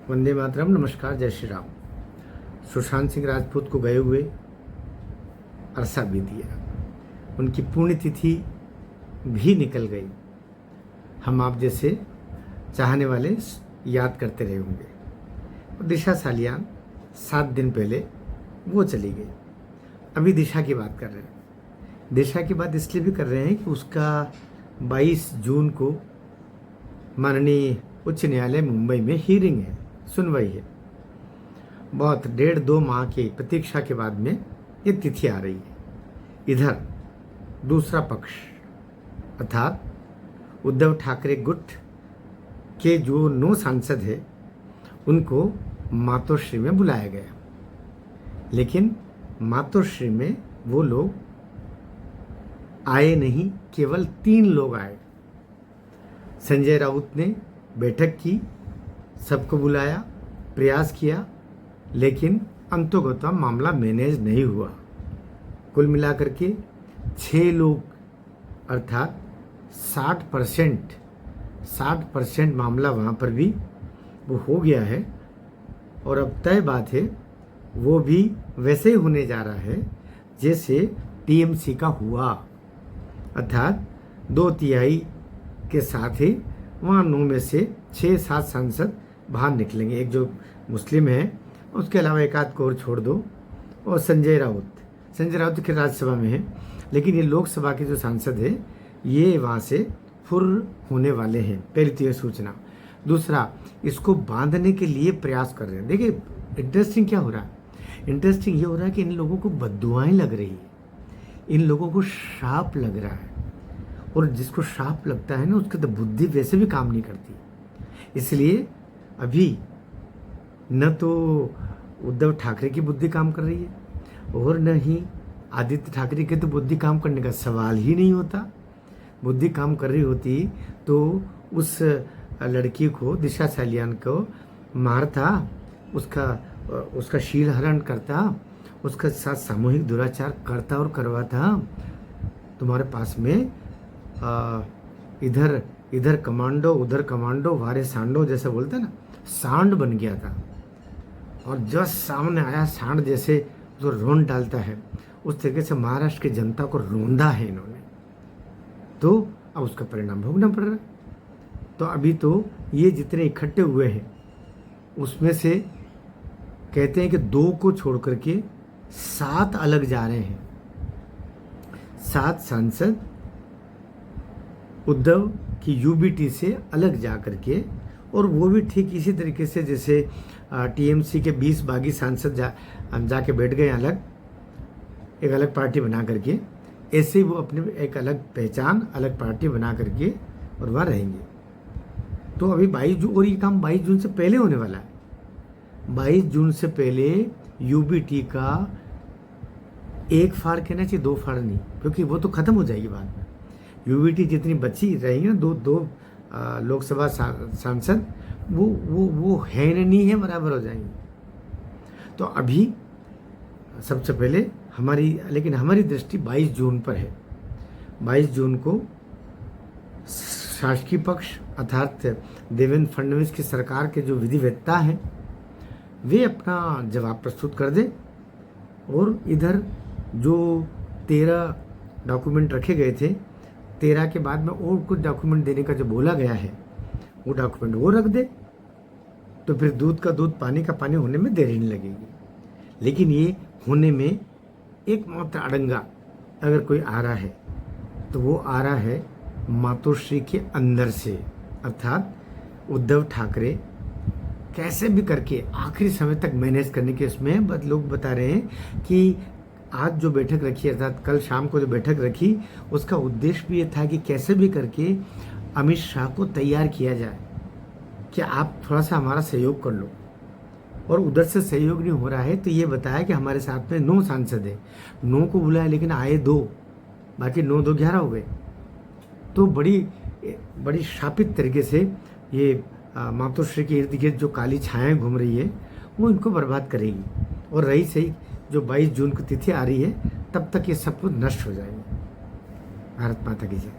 वंदे मातरम। नमस्कार, जय श्री राम। सुशांत सिंह राजपूत को गए हुए अरसा बीत गया, उनकी पुण्यतिथि भी निकल गई। हम आप जैसे चाहने वाले याद करते रहे होंगे। दिशा सालियान 7 दिन पहले वो चली गई। अभी दिशा की बात कर रहे हैं। दिशा की बात इसलिए भी कर रहे हैं कि उसका 22 जून को माननीय उच्च न्यायालय मुंबई में हीयरिंग है, सुनवाई है। बहुत 1.5-2 माह की प्रतीक्षा के बाद में ये तिथि आ रही है। इधर दूसरा पक्ष अर्थात उद्धव ठाकरे गुट के जो 9 सांसद है उनको मातोश्री में बुलाया गया, लेकिन मातोश्री में वो लोग आए नहीं, केवल 3 लोग आए। संजय राउत ने बैठक की, सबको बुलाया, प्रयास किया, लेकिन अंततोगत्वा मामला मैनेज नहीं हुआ। कुल मिलाकर के 6 लोग अर्थात 60% मामला वहाँ पर भी वो हो गया है। और अब तय बात है वो भी वैसे ही होने जा रहा है जैसे टीएमसी का हुआ, अर्थात 2/3 के साथ ही वहाँ 9 में से 6-7 सांसद बाहर निकलेंगे। एक जो मुस्लिम है, उसके अलावा एक आध को और छोड़ दो, और संजय राउत के राज्यसभा में है, लेकिन ये लोकसभा के जो सांसद है ये वहाँ से फुर होने वाले हैं। पहली तो ये सूचना। दूसरा, इसको बांधने के लिए प्रयास कर रहे हैं। देखिए इंटरेस्टिंग क्या हो रहा है, इंटरेस्टिंग ये हो रहा है कि इन लोगों को बद्दुआएं लग रही है, इन लोगों को श्राप लग रहा है, और जिसको श्राप लगता है ना उसकी तो बुद्धि वैसे भी काम नहीं करती। इसलिए अभी न तो उद्धव ठाकरे की बुद्धि काम कर रही है और न ही आदित्य ठाकरे की तो बुद्धि काम करने का सवाल ही नहीं होता। बुद्धि काम कर रही होती तो उस लड़की को, दिशा सालियान को मारता, उसका शील हरण करता, उसके साथ सामूहिक दुराचार करता और करवाता। तुम्हारे पास में इधर कमांडो उधर कमांडो वारे सांडो जैसे बोलते ना, सांड बन गया था। और जब सामने आया सांड जैसे जो रोंद डालता है, उस तरीके से महाराष्ट्र की जनता को रोंदा है इन्होंने, तो अब उसका परिणाम भोगना पड़ रहा है। तो अभी तो ये जितने इकट्ठे हुए हैं उसमें से कहते हैं कि 2 को छोड़ करके 7 अलग जा रहे हैं। 7 सांसद उद्धव की यूबीटी से अलग जा करके, और वो भी ठीक इसी तरीके से जैसे टीएमसी के 20 बागी सांसद जाके बैठ गए अलग, एक अलग पार्टी बना करके, ऐसे ही वो अपने एक अलग पहचान, अलग पार्टी बना करके और वहाँ रहेंगे। तो अभी 22 जून, और ये काम 22 जून से पहले होने वाला है। 22 जून से पहले यूबीटी का 1 फाड़ कहना चाहिए, 2 फाड़ नहीं, क्योंकि वो तो खत्म हो जाएगी बाद में। यूबीटी जितनी बची रहेंगी ना, दो लोकसभा सांसद, वो है नहीं है, बराबर हो जाएंगे। तो अभी सबसे पहले हमारी दृष्टि 22 जून पर है। 22 जून को शासकीय पक्ष अर्थात देवेंद्र फडणवीस की सरकार के जो विधिवेत्ता हैं वे अपना जवाब प्रस्तुत कर दें, और इधर जो 13 डॉक्यूमेंट रखे गए थे, 13 के बाद में और कुछ डॉक्यूमेंट देने का जो बोला गया है वो डॉक्यूमेंट वो रख दे, तो फिर दूध का दूध पानी का पानी होने में देरी नहीं लगेगी। लेकिन ये होने में एकमात्र अड़ंगा अगर कोई आ रहा है तो वो आ रहा है मातोश्री के अंदर से, अर्थात उद्धव ठाकरे कैसे भी करके आखिरी समय तक मैनेज करने के इसमें लोग बता रहे हैं कि आज जो बैठक रखी, अर्थात कल शाम को जो बैठक रखी, उसका उद्देश्य भी ये था कि कैसे भी करके अमित शाह को तैयार किया जाए कि आप थोड़ा सा हमारा सहयोग कर लो। और उधर से सहयोग नहीं हो रहा है तो ये बताया कि हमारे साथ में 9 सांसद है, 9 को बुलाया लेकिन आए 2, बाकी 9-2 11 हो गए। तो बड़ी शापित तरीके से ये मातोश्री के इर्द गिर्द जो काली छायाएं घूम रही है वो इनको बर्बाद करेगी। और रही सही जो 22 जून की तिथि आ रही है, तब तक ये सब कुछ नष्ट हो जाएंगे। भारत माता की जय।